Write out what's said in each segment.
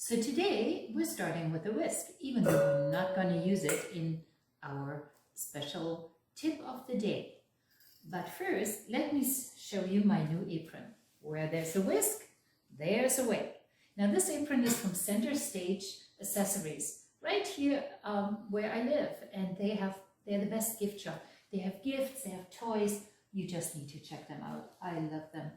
So today we're starting with a whisk, even though we're not going to use it in our special tip of the day. But first, let me show you my new apron. Where there's a whisk, there's a way. Now this apron is from Center Stage Accessories, right here where I live, and they're the best gift shop. They have gifts, they have toys. You just need to check them out. I love them.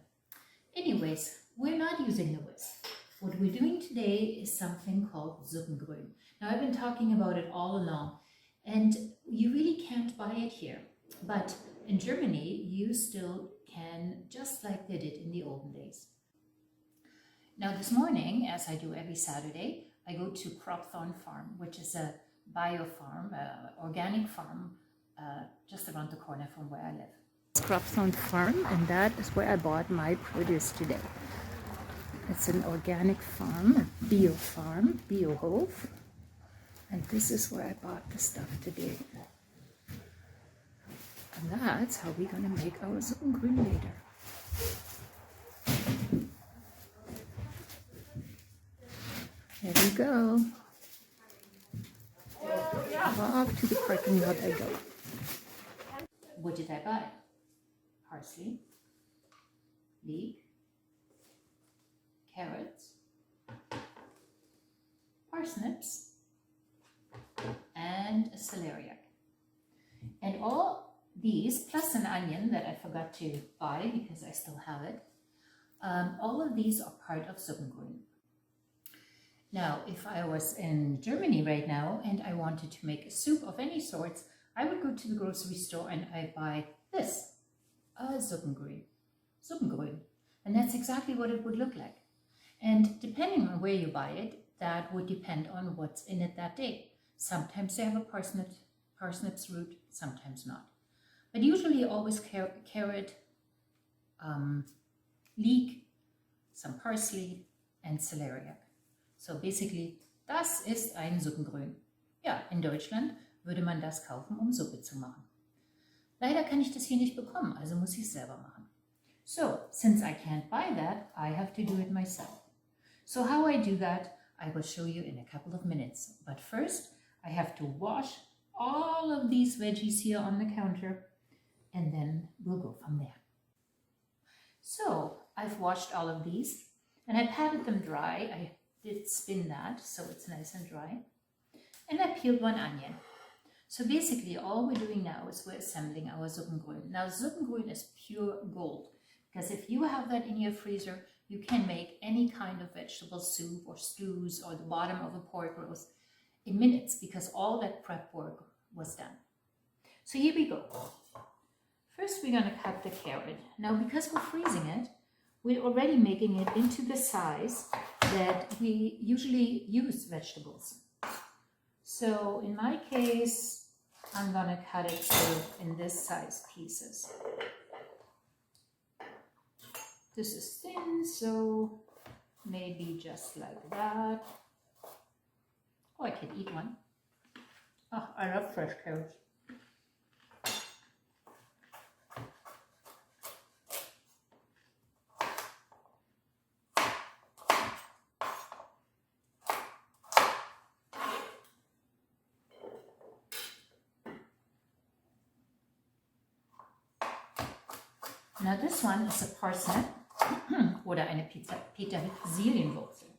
Anyways, we're not using the whisk. What we're doing today is something called Suppengrün. Now I've been talking about it all along, and you really can't buy it here. But in Germany, you still can, just like they did in the olden days. Now this morning, as I do every Saturday, I go to Suppengruen farm, which is a bio farm, organic farm, just around the corner from where I live. Suppengruen farm, and that is where I bought my produce today. It's an organic farm, a bio farm, Biohof, and this is where I bought the stuff today. And that's how we're gonna make our Suppengrün later. There we go. Off to the parking lot I go. What did I buy? Parsley, leek, carrots, parsnips, and a celeriac. And all these, plus an onion that I forgot to buy because I still have it, all of these are part of Suppengrün. Now, if I was in Germany right now and I wanted to make a soup of any sorts, I would go to the grocery store and I buy this, a Suppengrün. And that's exactly what it would look like. And depending on where you buy it, that would depend on what's in it that day. Sometimes they have a parsnips root, sometimes not. But usually always carrot, leek, some parsley, and celeriac. So basically, das ist ein Suppengrün. Ja, in Deutschland würde man das kaufen, um Suppe zu machen. Leider kann ich das hier nicht bekommen, also muss ich es selber machen. So, since I can't buy that, I have to do it myself. So how I do that, I will show you in a couple of minutes. But first, I have to wash all of these veggies here on the counter, and then we'll go from there. So, I've washed all of these, and I patted them dry. I did spin that, so it's nice and dry. And I peeled one onion. So basically, all we're doing now is we're assembling our Suppengrün. Now, Suppengrün is pure gold, because if you have that in your freezer, you can make any kind of vegetable soup or stews or the bottom of a pork roast in minutes, because all that prep work was done. So here we go. First, we're going to cut the carrot. Now, because we're freezing it, we're already making it into the size that we usually use vegetables. So in my case, I'm going to cut it in this size pieces. This is thin, so maybe just like that. Oh, I can eat one. Oh, I love fresh carrots. Now this one is a parsnip oder eine Petersilienwurzel.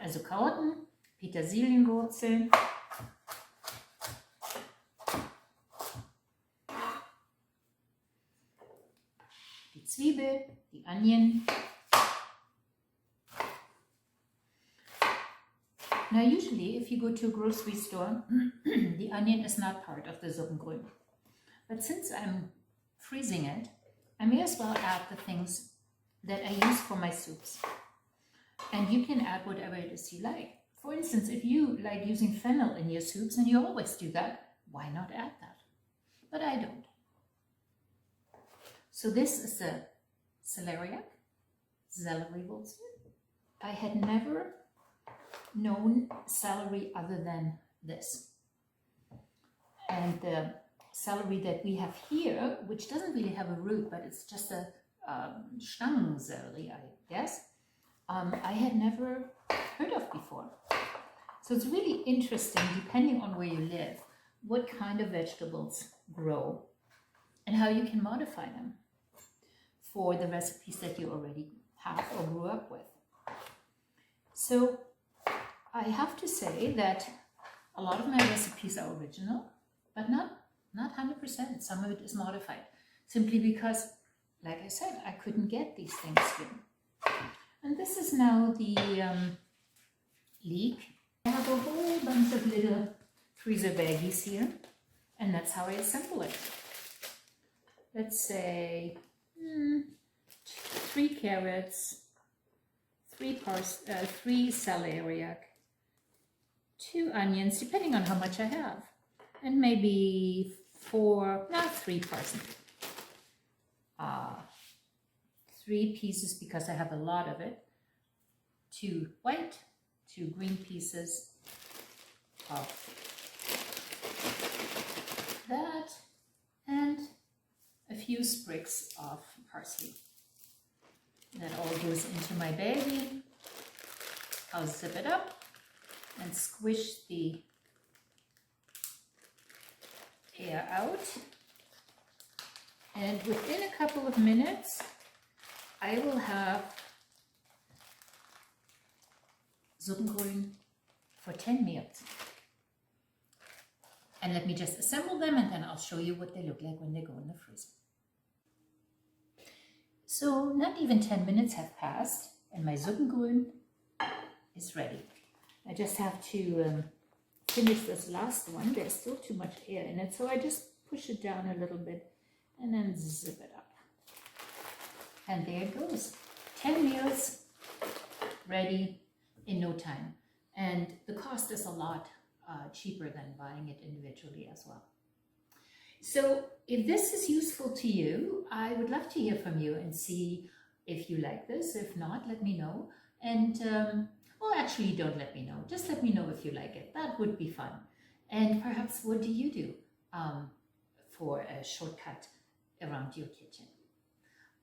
Also Karotten, Petersilienwurzeln, die Zwiebel, die Onion. Now usually if you go to a grocery store, the onion is not part of the Suppengrün. But since I'm freezing it, I may as well add the things that I use for my soups. And you can add whatever it is you like. For instance, if you like using fennel in your soups, and you always do that, why not add that? But I don't. So this is the celeriac, Selleriewurzel. I had never known celery other than this. And the celery that we have here, which doesn't really have a root, but it's just a Stangensellerie, I guess. I had never heard of before. So it's really interesting, depending on where you live, what kind of vegetables grow and how you can modify them for the recipes that you already have or grew up with. So I have to say that a lot of my recipes are original, but not 100%. Some of it is modified, simply because, like I said, I couldn't get these things here. And this is now the leek. I have a whole bunch of little freezer baggies here, and that's how I assemble it. Let's say 3 carrots, 3 celeriac, 2 onions, depending on how much I have, and maybe 3 parsnip. 3 pieces because I have a lot of it. 2 white, 2 green pieces of that, and a few sprigs of parsley. That all goes into my baggie. I'll zip it up and squish the air out. And within a couple of minutes, I will have Suppengrün for 10 meals. And let me just assemble them, and then I'll show you what they look like when they go in the freezer. So not even 10 minutes have passed, and my Suppengrün is ready. I just have to finish this last one. There's still too much air in it, so I just push it down a little bit and then zip it up. And there it goes. 10 meals ready in no time. And the cost is a lot cheaper than buying it individually as well. So if this is useful to you, I would love to hear from you and see if you like this. If not, let me know. And, well, actually, don't let me know. Just let me know if you like it. That would be fun. And perhaps what do you do for a shortcut around your kitchen?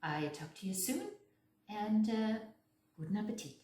I talk to you soon, and guten Appetit.